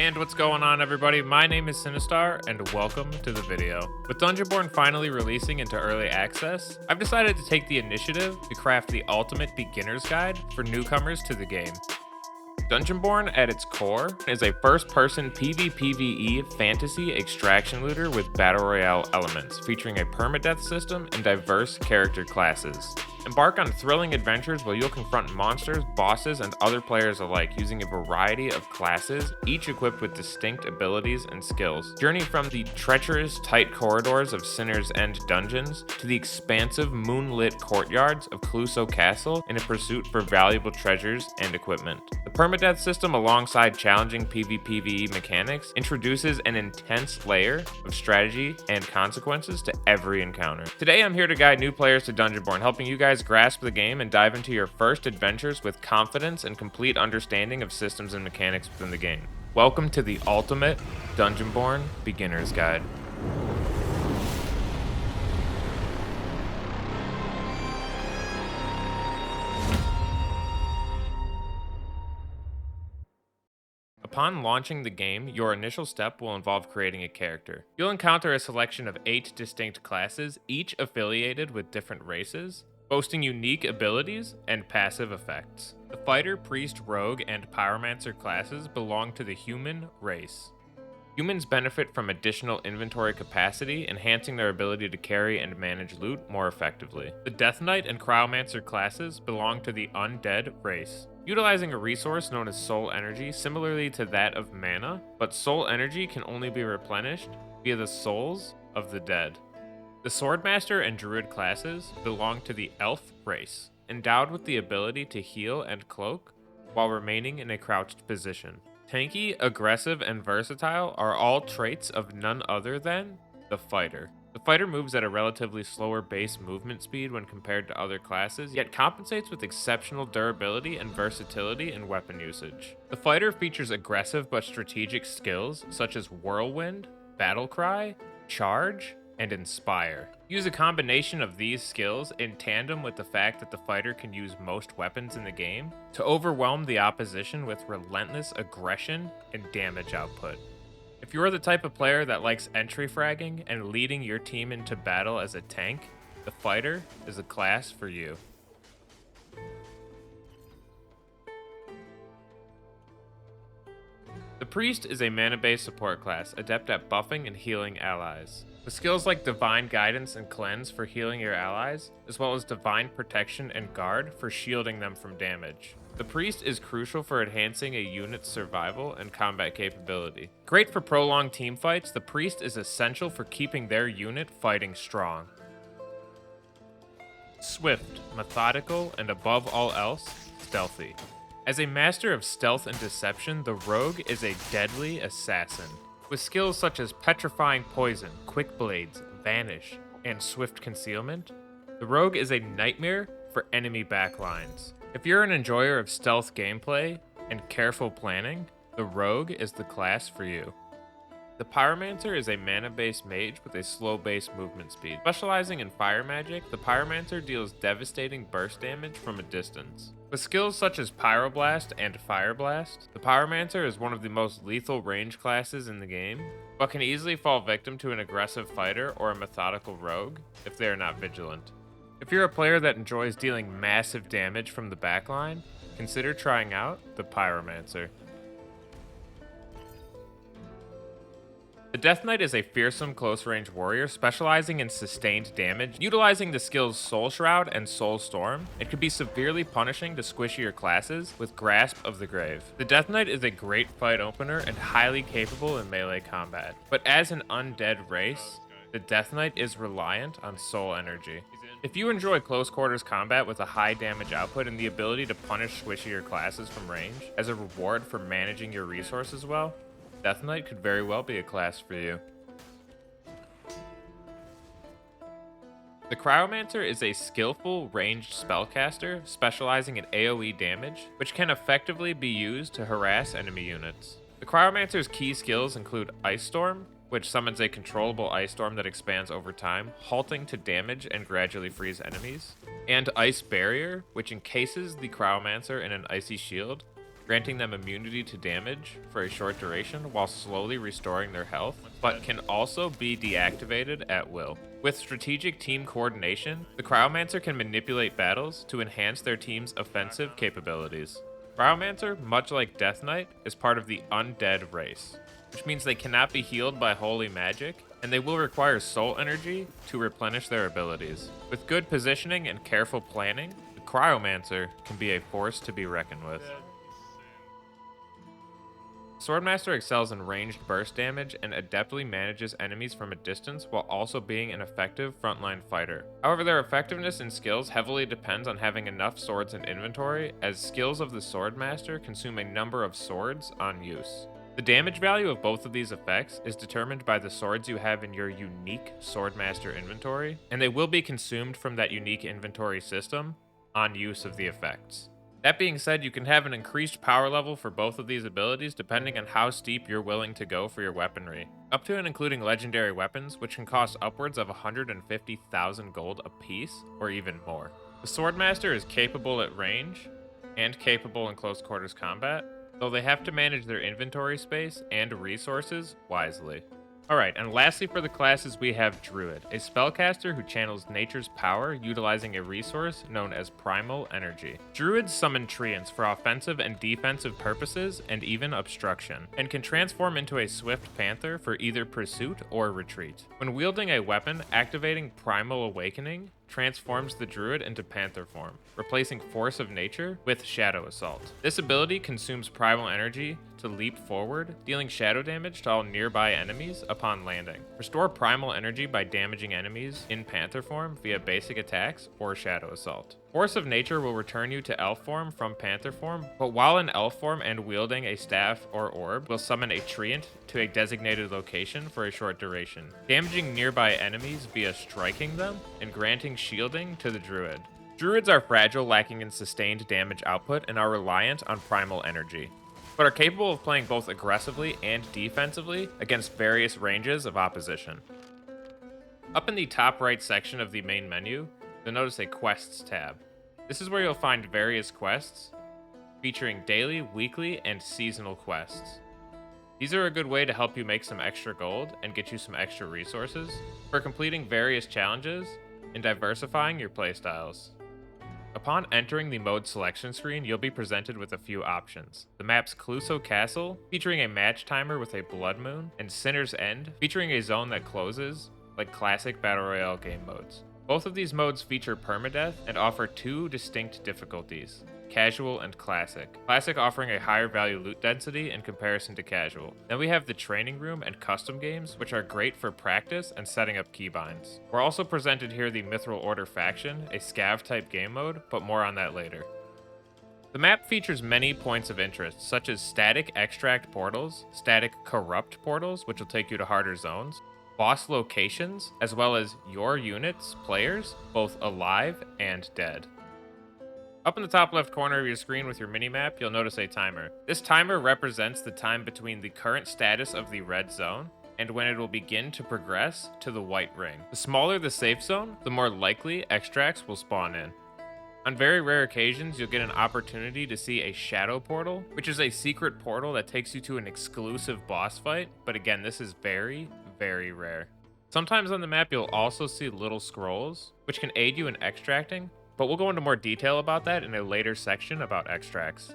And what's going on, everybody? My name is Synystar, and welcome to the video. With Dungeonborne finally releasing into early access, I've decided to take the initiative to craft the ultimate beginner's guide for newcomers to the game. Dungeonborne, at its core, is a first-person PvPvE fantasy extraction looter with battle royale elements, featuring a permadeath system and diverse character classes. Embark on thrilling adventures where you'll confront monsters, bosses, and other players alike using a variety of classes, each equipped with distinct abilities and skills. Journey from the treacherous, tight corridors of Sinner's End dungeons to the expansive, moonlit courtyards of Cluso Castle in a pursuit for valuable treasures and equipment. The permadeath system, alongside challenging PvPvE mechanics, introduces an intense layer of strategy and consequences to every encounter. Today, I'm here to guide new players to Dungeonborne, helping you guys grasp the game and dive into your first adventures with confidence and complete understanding of systems and mechanics within the game. Welcome to the ultimate Dungeonborne beginner's guide. Upon launching the game, your initial step will involve creating a character. You'll encounter a selection of 8 distinct classes, each affiliated with different races, boasting unique abilities and passive effects. The Fighter, Priest, Rogue, and Pyromancer classes belong to the human race. Humans benefit from additional inventory capacity, enhancing their ability to carry and manage loot more effectively. The Death Knight and Cryomancer classes belong to the undead race, utilizing a resource known as soul energy, similarly to that of mana, but soul energy can only be replenished via the souls of the dead. The Swordmaster and Druid classes belong to the elf race, endowed with the ability to heal and cloak while remaining in a crouched position. Tanky, aggressive, and versatile are all traits of none other than the Fighter. The Fighter moves at a relatively slower base movement speed when compared to other classes, yet compensates with exceptional durability and versatility in weapon usage. The Fighter features aggressive but strategic skills such as Whirlwind, Battle Cry, Charge, and Inspire. Use a combination of these skills in tandem with the fact that the Fighter can use most weapons in the game to overwhelm the opposition with relentless aggression and damage output. If you're the type of player that likes entry fragging and leading your team into battle as a tank, the Fighter is a class for you. The Priest is a mana-based support class, adept at buffing and healing allies. With skills like Divine Guidance and Cleanse for healing your allies, as well as Divine Protection and Guard for shielding them from damage. The Priest is crucial for enhancing a unit's survival and combat capability. Great for prolonged team fights, the Priest is essential for keeping their unit fighting strong. Swift, methodical, and above all else, stealthy. As a master of stealth and deception, the Rogue is a deadly assassin. With skills such as Petrifying Poison, Quick Blades, Vanish, and Swift Concealment, the Rogue is a nightmare for enemy backlines. If you're an enjoyer of stealth gameplay and careful planning, the Rogue is the class for you. The Pyromancer is a mana-based mage with a slow base movement speed. Specializing in fire magic, the Pyromancer deals devastating burst damage from a distance. With skills such as Pyroblast and Fire Blast, the Pyromancer is one of the most lethal range classes in the game, but can easily fall victim to an aggressive fighter or a methodical rogue if they are not vigilant. If you're a player that enjoys dealing massive damage from the backline, consider trying out the Pyromancer. The Death Knight is a fearsome close-range warrior specializing in sustained damage. Utilizing the skills Soul Shroud and Soul Storm, it can be severely punishing to squishier classes with Grasp of the Grave. The Death Knight is a great fight opener and highly capable in melee combat. But as an undead race, the Death Knight is reliant on soul energy. If you enjoy close quarters combat with a high damage output and the ability to punish squishier classes from range as a reward for managing your resources well, Death Knight could very well be a class for you. The Cryomancer is a skillful ranged spellcaster specializing in AoE damage, which can effectively be used to harass enemy units. The Cryomancer's key skills include Ice Storm, which summons a controllable ice storm that expands over time, halting to damage and gradually freeze enemies, and Ice Barrier, which encases the Cryomancer in an icy shield granting them immunity to damage for a short duration while slowly restoring their health, but can also be deactivated at will. With strategic team coordination, the Cryomancer can manipulate battles to enhance their team's offensive capabilities. Cryomancer, much like Death Knight, is part of the undead race, which means they cannot be healed by holy magic, and they will require soul energy to replenish their abilities. With good positioning and careful planning, the Cryomancer can be a force to be reckoned with. Swordmaster excels in ranged burst damage and adeptly manages enemies from a distance while also being an effective frontline fighter. However, their effectiveness and skills heavily depends on having enough swords in inventory, as skills of the Swordmaster consume a number of swords on use. The damage value of both of these effects is determined by the swords you have in your unique Swordmaster inventory, and they will be consumed from that unique inventory system on use of the effects. That being said, you can have an increased power level for both of these abilities depending on how steep you're willing to go for your weaponry, up to and including legendary weapons, which can cost upwards of 150,000 gold apiece, or even more. The Swordmaster is capable at range, and capable in close quarters combat, though they have to manage their inventory space and resources wisely. Alright, and lastly for the classes we have Druid, a spellcaster who channels nature's power utilizing a resource known as Primal Energy. Druids summon treants for offensive and defensive purposes and even obstruction, and can transform into a swift panther for either pursuit or retreat. When wielding a weapon, activating Primal Awakening transforms the druid into panther form, replacing Force of Nature with Shadow Assault. This ability consumes primal energy to leap forward, dealing shadow damage to all nearby enemies upon landing. Restore primal energy by damaging enemies in panther form via basic attacks or Shadow Assault. Force of Nature will return you to elf form from panther form, but while in elf form and wielding a staff or orb, will summon a treant to a designated location for a short duration, damaging nearby enemies via striking them and granting shielding to the druid. Druids are fragile, lacking in sustained damage output, and are reliant on primal energy, but are capable of playing both aggressively and defensively against various ranges of opposition. Up in the top right section of the main menu, you'll notice a Quests tab. This is where you'll find various quests featuring daily, weekly, and seasonal quests. These are a good way to help you make some extra gold and get you some extra resources for completing various challenges and diversifying your playstyles. Upon entering the mode selection screen, you'll be presented with a few options. The map's Cluso Castle, featuring a match timer with a blood moon, and Sinner's End, featuring a zone that closes, like classic Battle Royale game modes. Both of these modes feature permadeath and offer two distinct difficulties, Casual and Classic. Classic offering a higher value loot density in comparison to Casual. Then we have the Training Room and Custom Games, which are great for practice and setting up keybinds. We're also presented here the Mithril Order Faction, a scav type game mode, but more on that later. The map features many points of interest, such as static extract portals, static corrupt portals, which will take you to harder zones, boss locations, as well as your units, players, both alive and dead. Up in the top left corner of your screen with your minimap, you'll notice a timer. This timer represents the time between the current status of the red zone and when it will begin to progress to the white ring. The smaller the safe zone, the more likely extracts will spawn in. On very rare occasions, you'll get an opportunity to see a shadow portal, which is a secret portal that takes you to an exclusive boss fight, but again, this is very, very rare. Sometimes on the map, you'll also see little scrolls, which can aid you in extracting, but we'll go into more detail about that in a later section about extracts.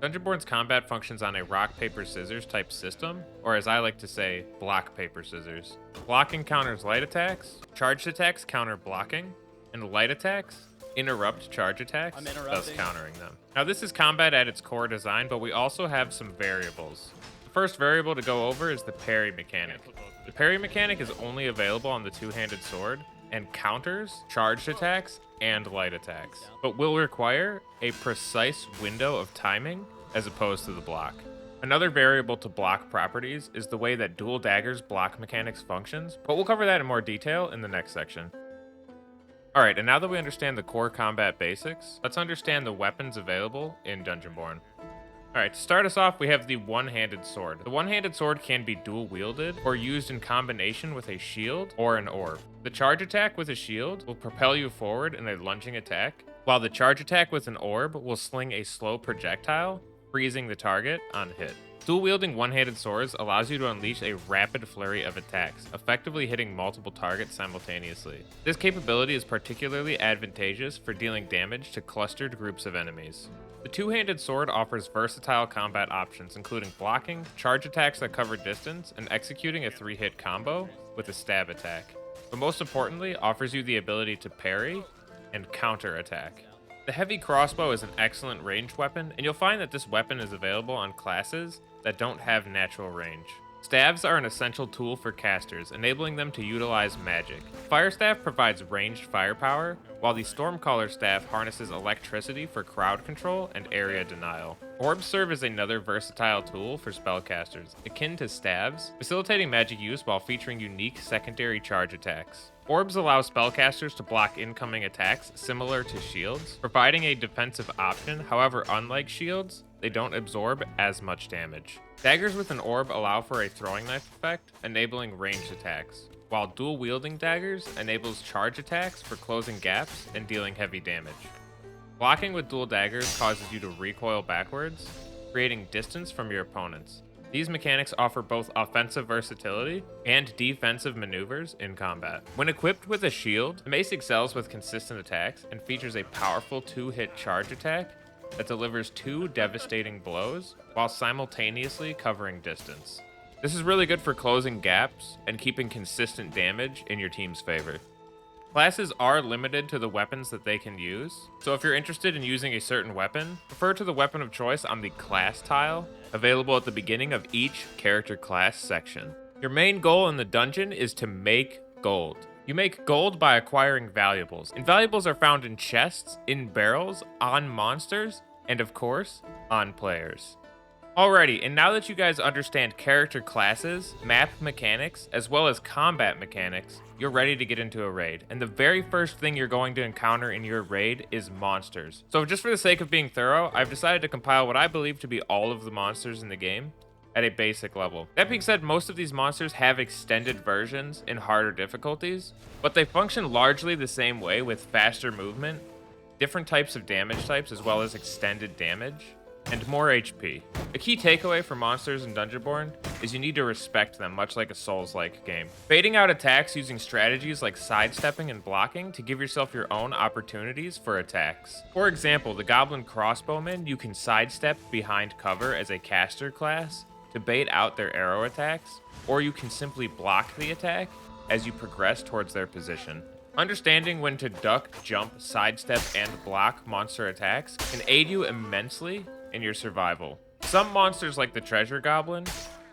Dungeonborne's combat functions on a rock, paper, scissors type system, or as I like to say, block, paper, scissors. Blocking counters light attacks, charged attacks counter blocking, and light attacks interrupt charge attacks, thus countering them. Now this is combat at its core design, but we also have some variables. The first variable to go over is the parry mechanic. The parry mechanic is only available on the two-handed sword, and counters charged attacks and light attacks, but will require a precise window of timing as opposed to the block. Another variable to block properties is the way that dual daggers block mechanics functions, but we'll cover that in more detail in the next section. Alright, and now that we understand the core combat basics, let's understand the weapons available in Dungeonborne. Alright, to start us off, we have the one-handed sword. The one-handed sword can be dual-wielded or used in combination with a shield or an orb. The charge attack with a shield will propel you forward in a lunging attack, while the charge attack with an orb will sling a slow projectile freezing the target on hit. Dual-wielding one-handed swords allows you to unleash a rapid flurry of attacks, effectively hitting multiple targets simultaneously. This capability is particularly advantageous for dealing damage to clustered groups of enemies. The two-handed sword offers versatile combat options, including blocking, charge attacks that cover distance, and executing a 3-hit combo with a stab attack. But most importantly, offers you the ability to parry and counter-attack. The heavy crossbow is an excellent ranged weapon, and you'll find that this weapon is available on classes that don't have natural range. Staves are an essential tool for casters, enabling them to utilize magic. Firestaff provides ranged firepower, while the Stormcaller staff harnesses electricity for crowd control and area denial. Orbs serve as another versatile tool for spellcasters, akin to staves, facilitating magic use while featuring unique secondary charge attacks. Orbs allow spellcasters to block incoming attacks similar to shields, providing a defensive option. However, unlike shields, they don't absorb as much damage. Daggers with an orb allow for a throwing knife effect, enabling ranged attacks, while dual-wielding daggers enables charge attacks for closing gaps and dealing heavy damage. Blocking with dual daggers causes you to recoil backwards, creating distance from your opponents. These mechanics offer both offensive versatility and defensive maneuvers in combat. When equipped with a shield, the mace excels with consistent attacks and features a powerful 2-hit charge attack that delivers 2 devastating blows while simultaneously covering distance. This is really good for closing gaps and keeping consistent damage in your team's favor. Classes are limited to the weapons that they can use, so if you're interested in using a certain weapon, refer to the weapon of choice on the class tile, available at the beginning of each character class section. Your main goal in the dungeon is to make gold. You make gold by acquiring valuables, and valuables are found in chests, in barrels, on monsters, and of course, on players. Alrighty, and now that you guys understand character classes, map mechanics, as well as combat mechanics, you're ready to get into a raid. And the very first thing you're going to encounter in your raid is monsters. So just for the sake of being thorough, I've decided to compile what I believe to be all of the monsters in the game at a basic level. That being said, most of these monsters have extended versions in harder difficulties, but they function largely the same way with faster movement, different types of damage types, as well as extended damage, and more HP. A key takeaway for monsters in Dungeonborne is you need to respect them, much like a Souls-like game. Fading out attacks using strategies like sidestepping and blocking to give yourself your own opportunities for attacks. For example, the Goblin Crossbowmen, you can sidestep behind cover as a caster class to bait out their arrow attacks, or you can simply block the attack as you progress towards their position. Understanding when to duck, jump, sidestep, and block monster attacks can aid you immensely in your survival. Some monsters like the Treasure Goblin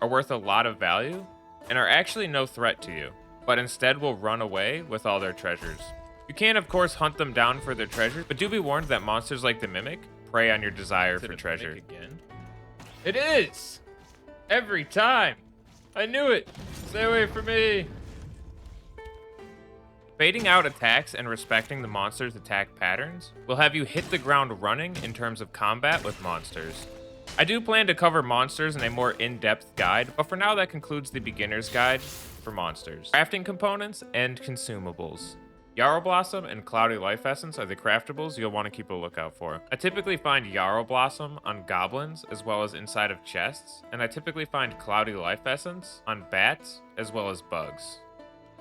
are worth a lot of value and are actually no threat to you, but instead will run away with all their treasures. You can of course hunt them down for their treasure, but do be warned that monsters like the Mimic prey on your desire for treasure. Again? It is! Every time! I knew it! Stay away from me! Fading out attacks and respecting the monster's attack patterns will have you hit the ground running in terms of combat with monsters. I do plan to cover monsters in a more in-depth guide, but for now that concludes the beginner's guide for monsters. Crafting components and consumables. Yarrow Blossom and Cloudy Life Essence are the craftables you'll want to keep a lookout for. I typically find Yarrow Blossom on goblins as well as inside of chests, and I typically find Cloudy Life Essence on bats as well as bugs.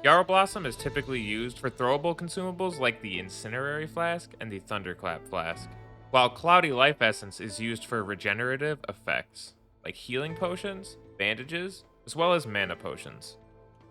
Yarrow Blossom is typically used for throwable consumables like the Incinerary Flask and the Thunderclap Flask, while Cloudy Life Essence is used for regenerative effects, like healing potions, bandages, as well as mana potions.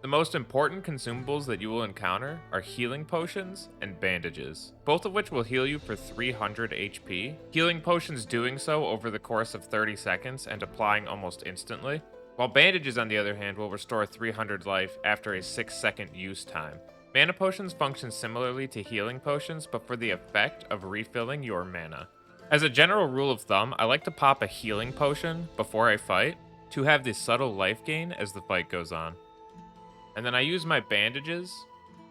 The most important consumables that you will encounter are healing potions and bandages, both of which will heal you for 300 HP, healing potions doing so over the course of 30 seconds and applying almost instantly, while bandages, on the other hand, will restore 300 life after a 6-second use time. Mana potions function similarly to healing potions, but for the effect of refilling your mana. As a general rule of thumb, I like to pop a healing potion before I fight to have this subtle life gain as the fight goes on. And then I use my bandages,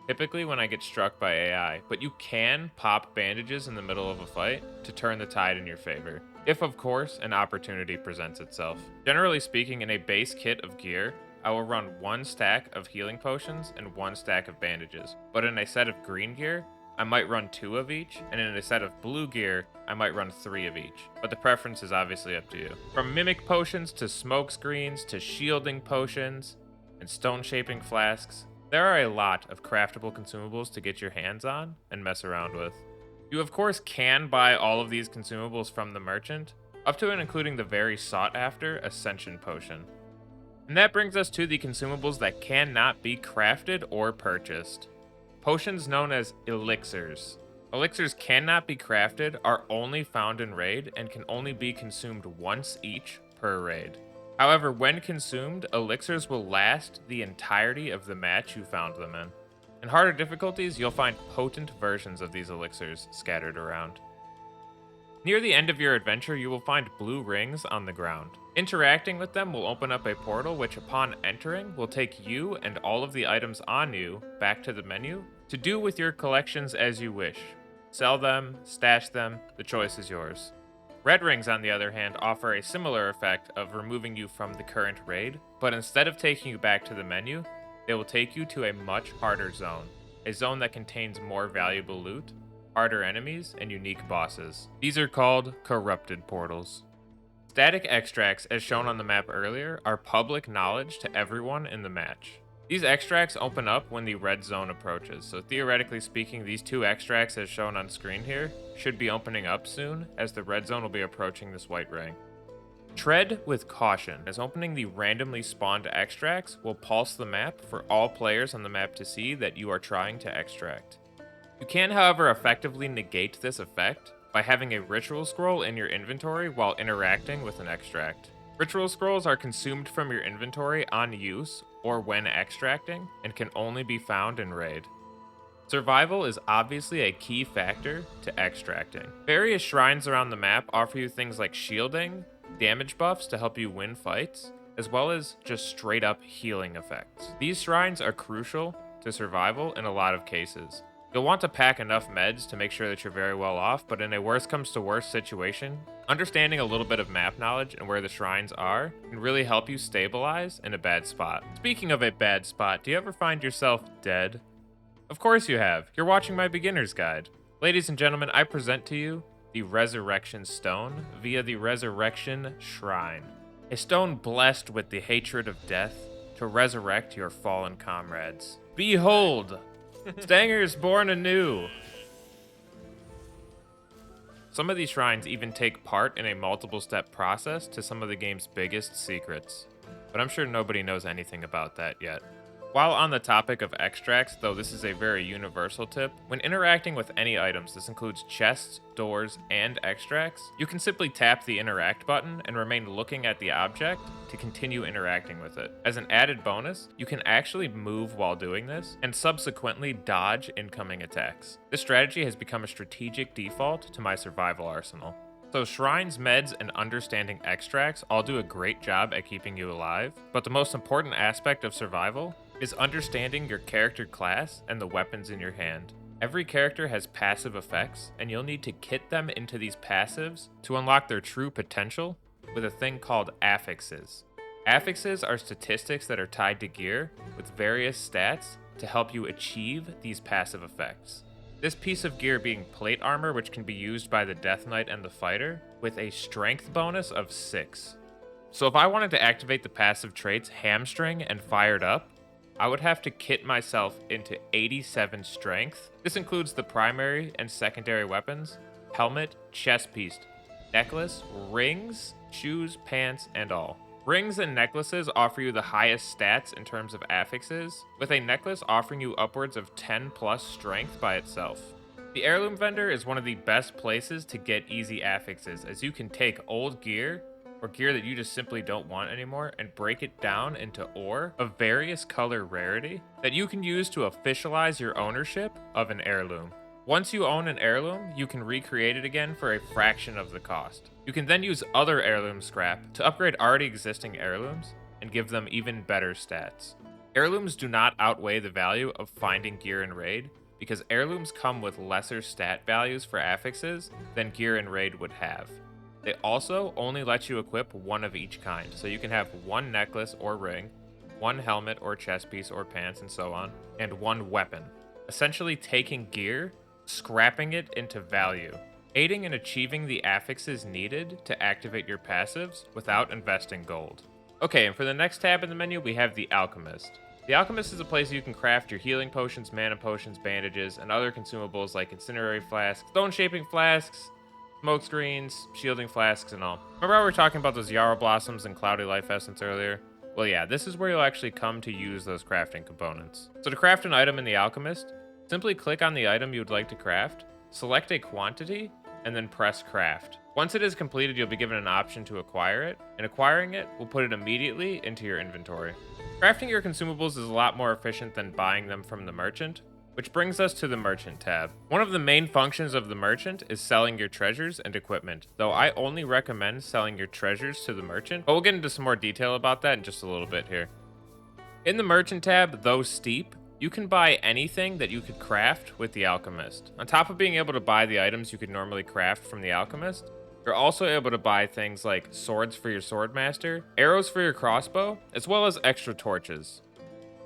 typically when I get struck by AI, but you can pop bandages in the middle of a fight to turn the tide in your favor, if of course an opportunity presents itself. Generally speaking, in a base kit of gear, I will run 1 stack of healing potions and 1 stack of bandages, but in a set of green gear, I might run 2 of each, and in a set of blue gear, I might run 3 of each. But the preference is obviously up to you. From mimic potions to smoke screens to shielding potions and stone shaping flasks, there are a lot of craftable consumables to get your hands on and mess around with. You of course can buy all of these consumables from the merchant, up to and including the very sought after Ascension Potion. And that brings us to the consumables that cannot be crafted or purchased. Potions known as elixirs. Elixirs cannot be crafted, are only found in raid, and can only be consumed once each per raid. However, when consumed, elixirs will last the entirety of the match you found them in. In harder difficulties, you'll find potent versions of these elixirs scattered around. Near the end of your adventure, you will find blue rings on the ground. Interacting with them will open up a portal which, upon entering, will take you and all of the items on you back to the menu to do with your collections as you wish. Sell them, stash them, the choice is yours. Red rings, on the other hand, offer a similar effect of removing you from the current raid, but instead of taking you back to the menu, they will take you to a much harder zone, a zone that contains more valuable loot, harder enemies, and unique bosses. These are called corrupted portals. Static extracts, as shown on the map earlier, are public knowledge to everyone in the match. These extracts open up when the red zone approaches, so theoretically speaking, these 2 extracts as shown on screen here should be opening up soon, as the red zone will be approaching this white ring. Tread with caution, as opening the randomly spawned extracts will pulse the map for all players on the map to see that you are trying to extract. You can, however, effectively negate this effect by having a ritual scroll in your inventory while interacting with an extract. Ritual scrolls are consumed from your inventory on use or when extracting, and can only be found in raid. Survival is obviously a key factor to extracting. Various shrines around the map offer you things like shielding, damage buffs to help you win fights, as well as just straight up healing effects. These shrines are crucial to survival in a lot of cases. You'll want to pack enough meds to make sure that you're very well off, but in a worst comes to worst situation, understanding a little bit of map knowledge and where the shrines are can really help you stabilize in a bad spot. Speaking of a bad spot, do you ever find yourself dead? Of course you have. You're watching my beginner's guide. Ladies and gentlemen, I present to you the Resurrection Stone via the Resurrection Shrine. A stone blessed with the hatred of death to resurrect your fallen comrades. Behold! Stanger is born anew! Some of these shrines even take part in a multiple step process to some of the game's biggest secrets, but I'm sure nobody knows anything about that yet. While on the topic of extracts, though this is a very universal tip, when interacting with any items, this includes chests, doors, and extracts, you can simply tap the interact button and remain looking at the object to continue interacting with it. As an added bonus, you can actually move while doing this, and subsequently dodge incoming attacks. This strategy has become a strategic default to my survival arsenal. So shrines, meds, and understanding extracts all do a great job at keeping you alive, but the most important aspect of survival is understanding your character class and the weapons in your hand. Every character has passive effects, and you'll need to kit them into these passives to unlock their true potential with a thing called affixes. Affixes are statistics that are tied to gear with various stats to help you achieve these passive effects. This piece of gear being plate armor, which can be used by the Death Knight and the Fighter, with a strength bonus of 6. So if I wanted to activate the passive traits Hamstring and Fired Up, I would have to kit myself into 87 strength. This includes the primary and secondary weapons, helmet, chest piece, necklace, rings, shoes, pants, and all. Rings and necklaces offer you the highest stats in terms of affixes, with a necklace offering you upwards of 10 plus strength by itself. The heirloom vendor is one of the best places to get easy affixes, as you can take old gear or gear that you just simply don't want anymore and break it down into ore of various color rarity that you can use to officialize your ownership of an heirloom. Once you own an heirloom, you can recreate it again for a fraction of the cost. You can then use other heirloom scrap to upgrade already existing heirlooms and give them even better stats. Heirlooms do not outweigh the value of finding gear in raid, because heirlooms come with lesser stat values for affixes than gear in raid would have. They also only let you equip one of each kind, so you can have one necklace or ring, one helmet or chest piece or pants and so on, and one weapon, essentially taking gear scrapping it into value, aiding in achieving the affixes needed to activate your passives without investing gold. Okay, and for the next tab in the menu, we have the Alchemist. The Alchemist is a place you can craft your healing potions, mana potions, bandages, and other consumables like incendiary flasks, stone-shaping flasks, smoke screens, shielding flasks, and all. Remember how we were talking about those Yarrow Blossoms and Cloudy Life Essence earlier? Well, yeah, this is where you'll actually come to use those crafting components. So to craft an item in the Alchemist, simply click on the item you would like to craft, select a quantity, and then press craft. Once it is completed, you'll be given an option to acquire it, and acquiring it will put it immediately into your inventory. Crafting your consumables is a lot more efficient than buying them from the merchant, which brings us to the Merchant tab. One of the main functions of the Merchant is selling your treasures and equipment, though I only recommend selling your treasures to the Merchant, but we'll get into some more detail about that in just a little bit here. In the Merchant tab, though steep, you can buy anything that you could craft with the Alchemist. On top of being able to buy the items you could normally craft from the Alchemist, you're also able to buy things like swords for your swordmaster, arrows for your crossbow, as well as extra torches.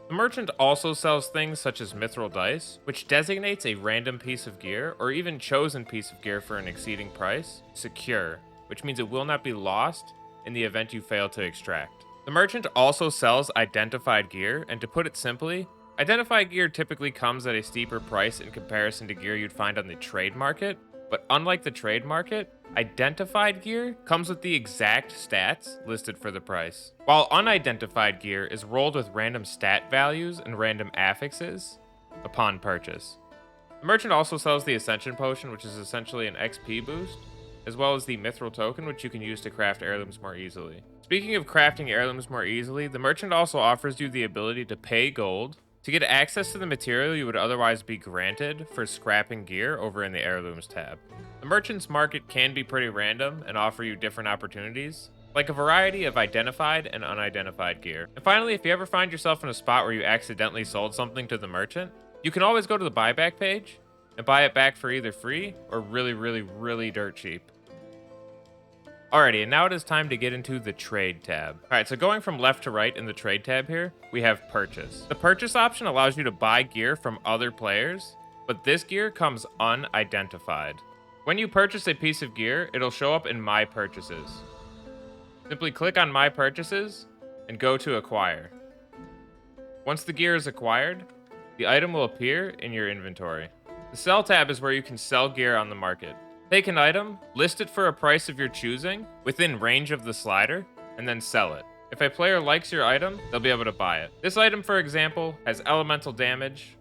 The merchant also sells things such as Mithril dice, which designates a random piece of gear or even chosen piece of gear for an exceeding price, secure, which means it will not be lost in the event you fail to extract. The merchant also sells identified gear, and to put it simply, identified gear typically comes at a steeper price in comparison to gear you'd find on the trade market, but unlike the trade market, identified gear comes with the exact stats listed for the price, while unidentified gear is rolled with random stat values and random affixes upon purchase. The merchant also sells the Ascension Potion, which is essentially an XP boost, as well as the Mithril Token, which you can use to craft heirlooms more easily. Speaking of crafting heirlooms more easily, the merchant also offers you the ability to pay gold to get access to the material you would otherwise be granted for scrapping gear over in the Heirlooms tab. The merchant's market can be pretty random and offer you different opportunities, like a variety of identified and unidentified gear. And finally, if you ever find yourself in a spot where you accidentally sold something to the merchant, you can always go to the buyback page and buy it back for either free or really dirt cheap. Alrighty, and now it is time to get into the Trade tab. Alright, so going from left to right in the Trade tab here, we have Purchase. The Purchase option allows you to buy gear from other players, but this gear comes unidentified. When you purchase a piece of gear, it'll show up in My Purchases. Simply click on My Purchases and go to Acquire. Once the gear is acquired, the item will appear in your inventory. The Sell tab is where you can sell gear on the market. Take an item, list it for a price of your choosing, within range of the slider, and then sell it. If a player likes your item, they'll be able to buy it. This item, for example, has elemental damage,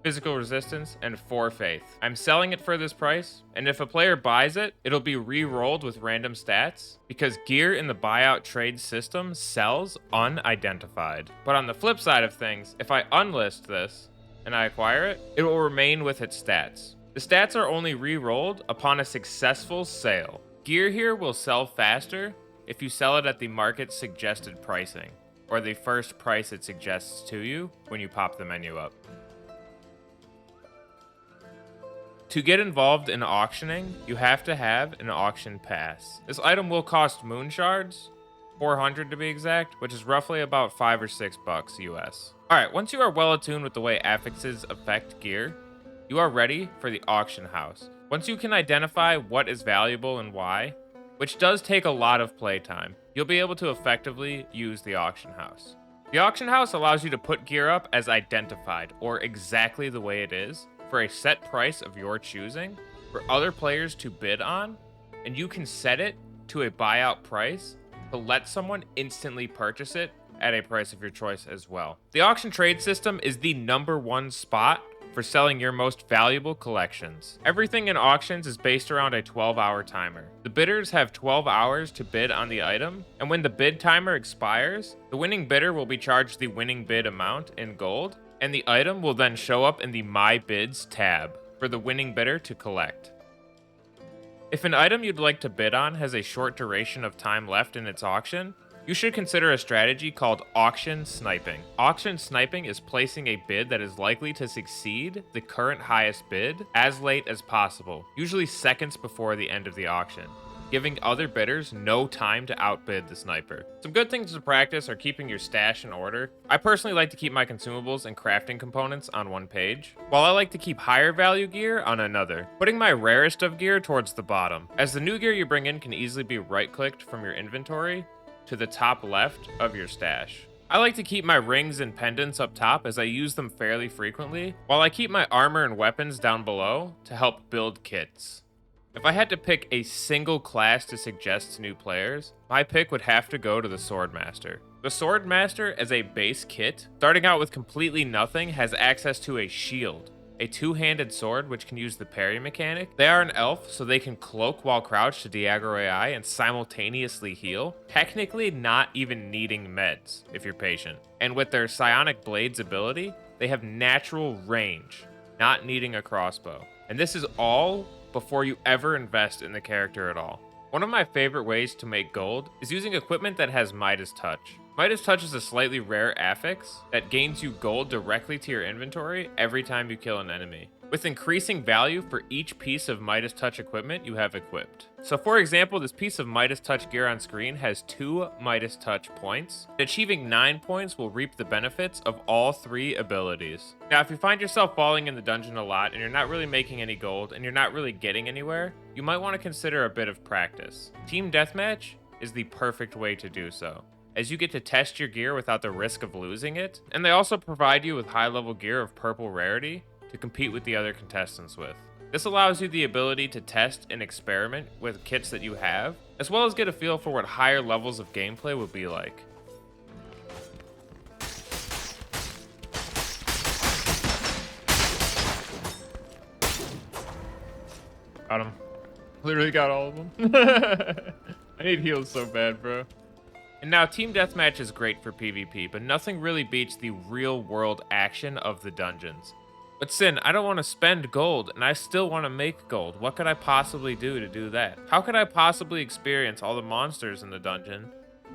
physical resistance, and 4 faith. I'm selling it for this price, and if a player buys it, it'll be re-rolled with random stats, because gear in the buyout trade system sells unidentified. But on the flip side of things, if I unlist this, and I acquire it, it will remain with its stats. The stats are only re-rolled upon a successful sale. Gear here will sell faster if you sell it at the market's suggested pricing, or the first price it suggests to you when you pop the menu up. To get involved in auctioning, you have to have an auction pass. This item will cost moon shards, 400 to be exact, which is roughly about $5 or $6 US. Alright, once you are well attuned with the way affixes affect gear, you are ready for the auction house. Once you can identify what is valuable and why, which does take a lot of playtime, you'll be able to effectively use the auction house. The auction house allows you to put gear up as identified, or exactly the way it is, for a set price of your choosing, for other players to bid on, and you can set it to a buyout price to let someone instantly purchase it at a price of your choice as well. The auction trade system is the #1 spot for selling your most valuable collections. Everything in auctions is based around a 12-hour timer. The bidders have 12 hours to bid on the item, and when the bid timer expires, the winning bidder will be charged the winning bid amount in gold, and the item will then show up in the My Bids tab for the winning bidder to collect. If an item you'd like to bid on has a short duration of time left in its auction, you should consider a strategy called auction sniping. Auction sniping is placing a bid that is likely to succeed the current highest bid as late as possible, usually seconds before the end of the auction. giving other bidders no time to outbid the sniper. Some good things to practice are keeping your stash in order. I personally like to keep my consumables and crafting components on one page, while I like to keep higher value gear on another, putting my rarest of gear towards the bottom, as the new gear you bring in can easily be right-clicked from your inventory to the top left of your stash. I like to keep my rings and pendants up top as I use them fairly frequently, while I keep my armor and weapons down below to help build kits. If I had to pick a single class to suggest to new players, my pick would have to go to the Swordmaster. The Swordmaster, as a base kit, starting out with completely nothing, has access to a shield, a two-handed sword which can use the parry mechanic. They are an elf, so they can cloak while crouched to de-aggro AI and simultaneously heal, technically not even needing meds if you're patient. And with their Psionic Blades ability, they have natural range, not needing a crossbow. And this is all before you ever invest in the character at all. One of my favorite ways to make gold is using equipment that has Midas Touch. Midas Touch is a slightly rare affix that gains you gold directly to your inventory every time you kill an enemy, with increasing value for each piece of Midas Touch equipment you have equipped. So for example, this piece of Midas Touch gear on screen has 2 Midas Touch points. Achieving 9 points will reap the benefits of all 3 abilities. Now, if you find yourself falling in the dungeon a lot and you're not really making any gold and you're not really getting anywhere, you might want to consider a bit of practice. Team Deathmatch is the perfect way to do so, as you get to test your gear without the risk of losing it, and they also provide you with high-level gear of purple rarity to compete with the other contestants with. This allows you the ability to test and experiment with kits that you have, as well as get a feel for what higher levels of gameplay will be like. Got him. Literally got all of them. I need heals so bad, bro. And now, Team Deathmatch is great for PvP, but nothing really beats the real-world action of the dungeons. But Sin, I don't want to spend gold, and I still want to make gold. What could I possibly do to do that? How could I possibly experience all the monsters in the dungeon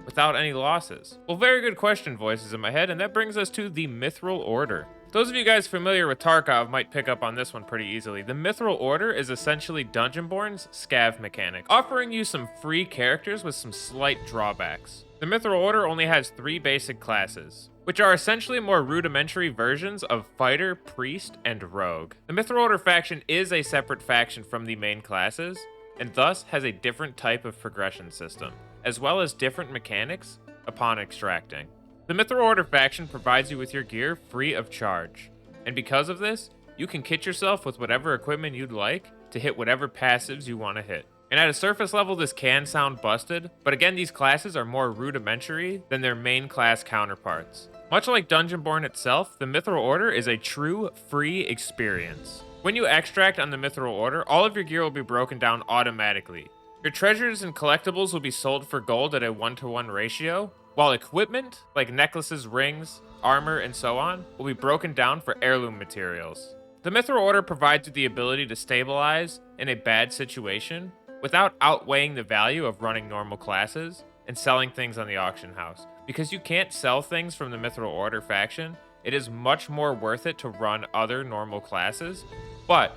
without any losses? Well, very good question, voices in my head, and that brings us to the Mithril Order. Those of you guys familiar with Tarkov might pick up on this one pretty easily. The Mithril Order is essentially Dungeonborne's scav mechanic, offering you some free characters with some slight drawbacks. The Mithril Order only has 3 basic classes, which are essentially more rudimentary versions of Fighter, Priest, and Rogue. The Mithril Order faction is a separate faction from the main classes, and thus has a different type of progression system, as well as different mechanics upon extracting. The Mithril Order faction provides you with your gear free of charge, and because of this, you can kit yourself with whatever equipment you'd like to hit whatever passives you want to hit. And at a surface level, this can sound busted, but again, these classes are more rudimentary than their main class counterparts. Much like Dungeonborne itself, the Mithril Order is a true free experience. When you extract on the Mithril Order, all of your gear will be broken down automatically. Your treasures and collectibles will be sold for gold at a 1-to-1 ratio, while equipment, like necklaces, rings, armor, and so on, will be broken down for heirloom materials. The Mithril Order provides you the ability to stabilize in a bad situation without outweighing the value of running normal classes and selling things on the auction house. Because you can't sell things from the Mithril Order faction, it is much more worth it to run other normal classes. But,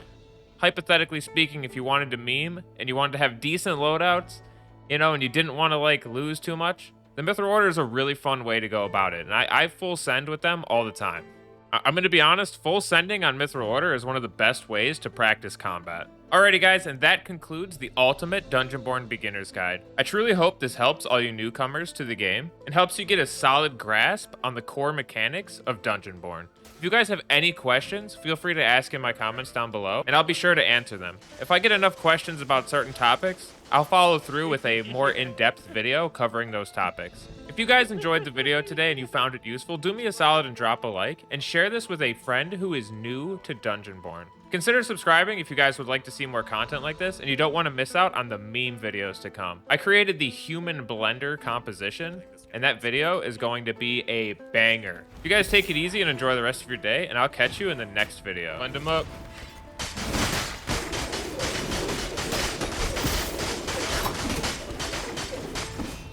hypothetically speaking, if you wanted to meme and you wanted to have decent loadouts, and you didn't want to lose too much, the Mithril Order is a really fun way to go about it, and I full send with them all the time. I'm going to be honest, full sending on Mithril Order is one of the best ways to practice combat. Alrighty guys, and that concludes the ultimate Dungeonborne beginner's guide. I truly hope this helps all you newcomers to the game, and helps you get a solid grasp on the core mechanics of Dungeonborne. If you guys have any questions, feel free to ask in my comments down below, and I'll be sure to answer them. If I get enough questions about certain topics, I'll follow through with a more in-depth video covering those topics. If you guys enjoyed the video today and you found it useful, do me a solid and drop a like, and share this with a friend who is new to Dungeonborne. Consider subscribing if you guys would like to see more content like this and you don't want to miss out on the meme videos to come. I created the human blender composition, and that video is going to be a banger. You guys take it easy and enjoy the rest of your day, and I'll catch you in the next video. Blend them up.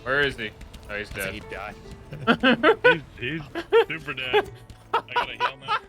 Where is he? Oh, he's dead. He died. he's super dead. I gotta heal now.